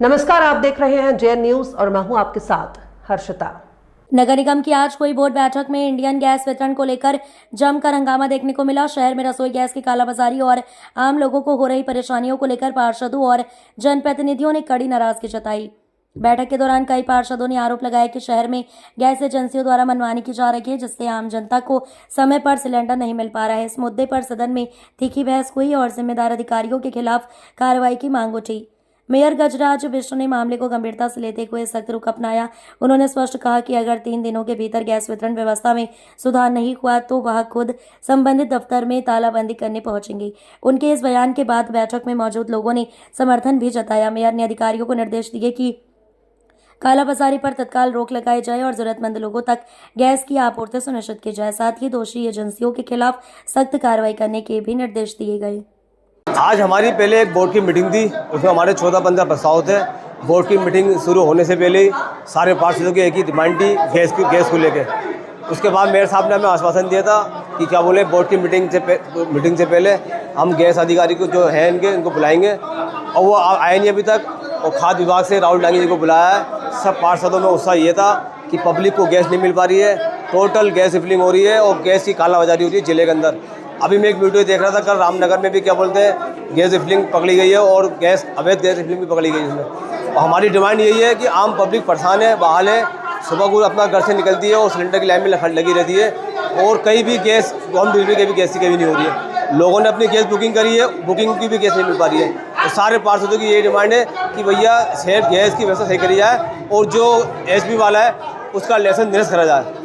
नमस्कार, आप देख रहे हैं जेएन न्यूज और मैं हूं आपके साथ हर्षिता। नगर निगम की आज हुई बोर्ड बैठक में इंडियन गैस वितरण को लेकर जमकर हंगामा देखने को मिला। शहर में रसोई गैस की कालाबाजारी और आम लोगों को हो रही परेशानियों को लेकर पार्षदों और जनप्रतिनिधियों ने कड़ी नाराजगी जताई। बैठक के दौरान कई पार्षदों ने आरोप लगाया कि शहर में गैस एजेंसियों द्वारा मनमानी की जा रही है, जिससे आम जनता को समय पर सिलेंडर नहीं मिल पा रहा है। इस मुद्दे पर सदन में तीखी बहस हुई और जिम्मेदार अधिकारियों के खिलाफ कार्रवाई की मांग उठी। मेयर गजराज बिष्ट ने मामले को गंभीरता से लेते हुए सख्त रुख अपनाया। उन्होंने स्पष्ट कहा कि अगर 3 दिनों के भीतर गैस वितरण व्यवस्था में सुधार नहीं हुआ तो वह खुद संबंधित दफ्तर में तालाबंदी करने पहुंचेंगे। उनके इस बयान के बाद बैठक में मौजूद लोगों ने समर्थन भी जताया। मेयर ने अधिकारियों को निर्देश दिए कि कालाबाजारी पर तत्काल रोक लगाई जाए और जरूरतमंद लोगों तक गैस की आपूर्ति सुनिश्चित की जाए। साथ ही दोषी एजेंसियों के खिलाफ सख्त कार्रवाई करने के भी निर्देश दिए गए। आज हमारी पहले एक बोर्ड की मीटिंग थी, उसमें हमारे 14-15 प्रस्ताव थे। बोर्ड की मीटिंग शुरू होने से पहले ही सारे पार्षदों की एक ही डिमांड थी, गैस को लेके। उसके बाद मेयर साहब ने हमें आश्वासन दिया था कि क्या बोले, बोर्ड की मीटिंग से पहले हम गैस अधिकारी को जो है इनको बुलाएंगे, और वो आए नहीं अभी तक। और खाद्य विभाग से राहुल डांगी जी को बुलाया है। सब पार्षदों में उत्साह ये था कि पब्लिक को गैस नहीं मिल पा रही है, टोटल गैस रिफिलिंग हो रही है और गैस की कालाबाजारी हो रही है जिले के अंदर। अभी मैं एक वीडियो देख रहा था, कल रामनगर में भी क्या बोलते हैं गैस रिफिलिंग पकड़ी गई है और अवैध गैस रिफिलिंग भी पकड़ी गई है इसमें। और हमारी डिमांड यही है कि आम पब्लिक परेशान है, बहाल है, सुबह को अपना घर से निकलती है और सिलेंडर की लाइन में लगी रहती है, और कहीं भी गैस होम डिलीवरी की भी गैस की कभी नहीं हो रही है। लोगों ने अपनी गैस बुकिंग करी है, बुकिंग की भी गैस नहीं मिल पा रही है। तो सारे पार्षदों की यही डिमांड है कि भैया शहर गैस की व्यवस्था सही करी जाए और जो एसपी वाला है उसका लाइसेंस निरस्त करा जाए।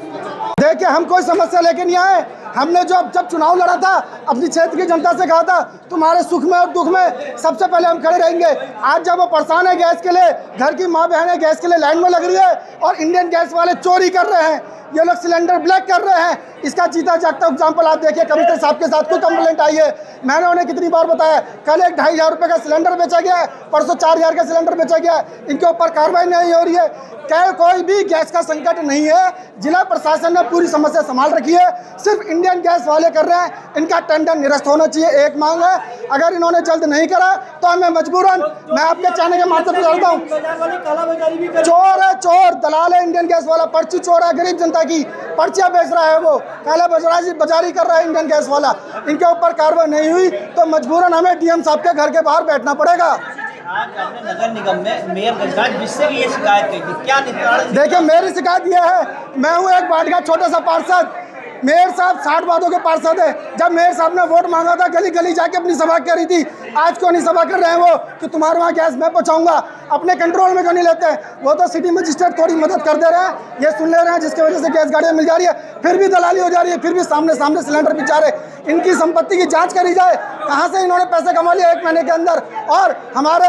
देखिए, हम कोई समस्या लेके नहीं आए। हमने जब चुनाव लड़ा था, अपनी क्षेत्र की जनता से कहा था तुम्हारे सुख में और दुख में सबसे पहले हम खड़े रहेंगे। आज जब वो परेशान है गैस के लिए, घर की माँ बहनें गैस के लिए लाइन में लग रही है और इंडियन गैस वाले चोरी कर रहे हैं, ये लोग सिलेंडर ब्लैक कर रहे हैं, इसका जीता जागता एग्जाम्पल आप देखिए। कमिश्नर साहब के साथ कोई कंप्लेंट आई है, मैंने उन्हें कितनी बार बताया। कल एक 2,500 रुपये का सिलेंडर बेचा गया है, परसों 4,000 का सिलेंडर बेचा गया है, इनके ऊपर कार्रवाई नहीं हो रही है। क्या कोई भी गैस का संकट नहीं है, जिला प्रशासन ने पूरी समस्या संभाल रखी है, सिर्फ इंडियन गैस वाले कर रहे हैं। इनका टेंडर निरस्त होना चाहिए, एक मांग है। अगर इन्होंने जल्द नहीं करा तो हमें मजबूरन, मैं आपके चैनल के माध्यम से बताता हूँ, चोर है, चोर दलाल है इंडियन गैस वाला, पर्ची चोर है, गरीब जनता की पर्चियाँ बेच रहा है, वो काला बाजारी कर रहा है इंडियन गैस वाला। इनके ऊपर कार्रवाई नहीं हुई तो मजबूरन हमें डीएम साहब के घर के बाहर बैठना पड़ेगा। आज आपने नगर निगम में मेयर गजराज जिससे कि ये शिकायत की थी, क्या निवारण? देखिए, मेरी शिकायत यह है, मैं हूँ एक वार्ड का छोटा सा पार्षद, मेयर साहब 60 वार्डों के पार्षद है। जब मेयर साहब ने वोट मांगा था, गली गली जाके अपनी सभा कर रही थी। आज क्यों नहीं सभा कर रहे हैं वो कि तुम्हारे वहाँ गैस मैं पहुँचाऊंगा? अपने कंट्रोल में क्यों नहीं लेते हैं? वो तो सिटी मजिस्ट्रेट थोड़ी मदद कर दे रहे हैं, ये सुन ले रहे हैं, जिसकी वजह से गैस गाड़ियाँ मिल जा रही है, फिर भी दलाली हो जा रही है, फिर भी सामने सिलेंडर बिचा रहे। इनकी संपत्ति की जांच करी जाए, कहाँ से इन्होंने पैसे कमा लिए 1 महीने के अंदर, और हमारे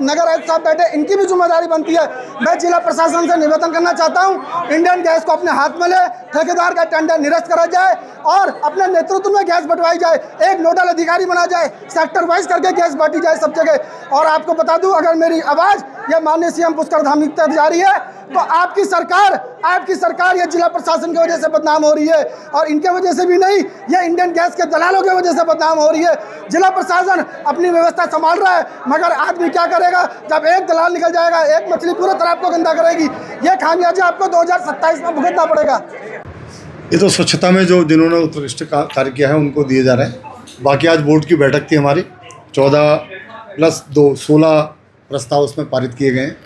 नगर आयुक्त साहब बैठे, इनकी भी जिम्मेदारी बनती है। मैं जिला प्रशासन से निवेदन करना चाहता हूँ, इंडियन गैस को अपने हाथ में ले, ठेकेदार का टेंडर निरस्त करा जाए और अपने नेतृत्व में गैस बंटवाई जाए, एक नोडल अधिकारी बना जाए, सेक्टर वाइज करके गैस बांटी जाए सब जगह। और आपको बता दूं, अगर मेरी आवाज़ या माननीय सीएम पुष्कर धामी तक जा रही है तो आपकी सरकार ये जिला प्रशासन की वजह से बदनाम हो रही है, और इनके वजह से भी नहीं, ये इंडियन गैस के दलालों की वजह से बदनाम हो रही है। जिला प्रशासन अपनी व्यवस्था संभाल रहा है, मगर आदमी क्या करेगा? जब एक दलाल निकल जाएगा, एक मछली पूरे तालाब को गंदा करेगी। ये खामियाजा आपको 2027 में भुगतना पड़ेगा। ये तो स्वच्छता में जो जिन्होंने उत्कृष्ट कार्य किया है उनको दिए जा रहे हैं। बाकी आज बोर्ड की बैठक थी हमारी, 14+2 16 प्रस्ताव उसमें पारित किए गए हैं।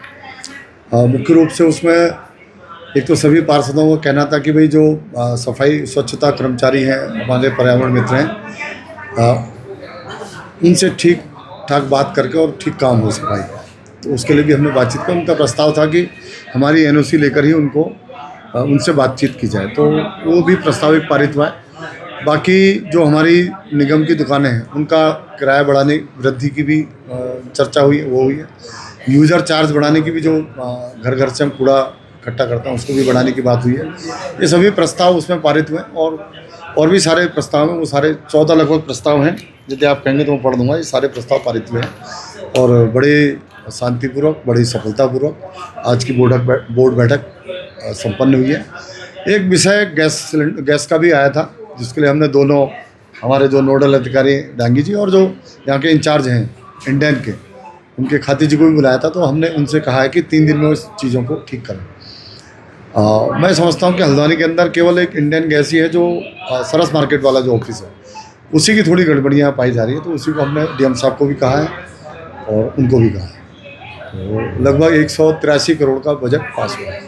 मुख्य रूप से उसमें एक तो सभी पार्षदों को कहना था कि भाई जो सफाई स्वच्छता कर्मचारी हैं, हमारे पर्यावरण मित्र हैं, उनसे ठीक ठाक बात करके और ठीक काम हो सफाई, तो उसके लिए भी हमने बातचीत की। उनका प्रस्ताव था कि हमारी एनओसी लेकर ही उनसे बातचीत की जाए, तो वो भी प्रस्ताव एक पारित हुआ है। बाकी जो हमारी निगम की दुकानें हैं उनका किराया बढ़ाने वृद्धि की भी चर्चा हुई, वो हुई है। यूज़र चार्ज बढ़ाने की भी, जो घर घर से हम कूड़ा इकट्ठा करते हैं उसको भी बढ़ाने की बात हुई है। ये सभी प्रस्ताव उसमें पारित हुए, और भी सारे प्रस्ताव हैं, वो सारे 14 लगभग प्रस्ताव हैं। यदि आप कहेंगे तो मैं पढ़ दूँगा। ये सारे प्रस्ताव पारित हुए हैं और बड़े शांतिपूर्वक, बड़ी सफलतापूर्वक आज की बोर्ड बैठक संपन्न हुई है। एक विषय गैस का भी आया था, जिसके लिए हमने दोनों हमारे जो नोडल अधिकारी डांगी जी और जो यहाँ के इंचार्ज हैं इंडियन के, उनके खाती जी को भी बुलाया था, तो हमने उनसे कहा है कि 3 दिन में उस चीज़ों को ठीक करें। मैं समझता हूँ कि हल्द्वानी के अंदर केवल एक इंडियन गैस ही है जो सरस मार्केट वाला जो ऑफिस है उसी की थोड़ी गड़बड़ियाँ पाई जा रही है, तो उसी को हमने डीएम साहब को भी कहा है और उनको भी कहा है। तो लगभग 183 करोड़ का बजट पास हुआ है।